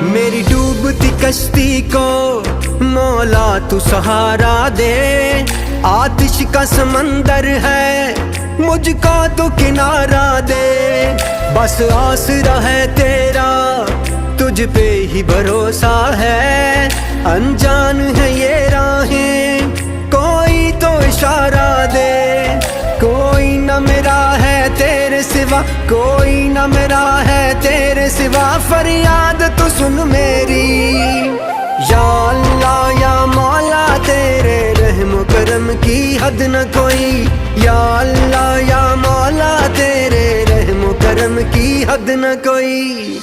मेरी डूबती कश्ती को मौला तू सहारा दे। आतिश का समंदर है मुझको तो किनारा दे। बस आसरा है तेरा तुझ पे ही भरोसा है। अनजान है ये राहें कोई तो इशारा दे। कोई न मेरा है तेरे सिवा, कोई न मेरा है तेरे सिवा। फरियाद तू सुन मेरी या अल्लाह या मौला, तेरे रहम करम की हद न कोई। या अल्लाह या मौला, तेरे रहम करम की हद न कोई।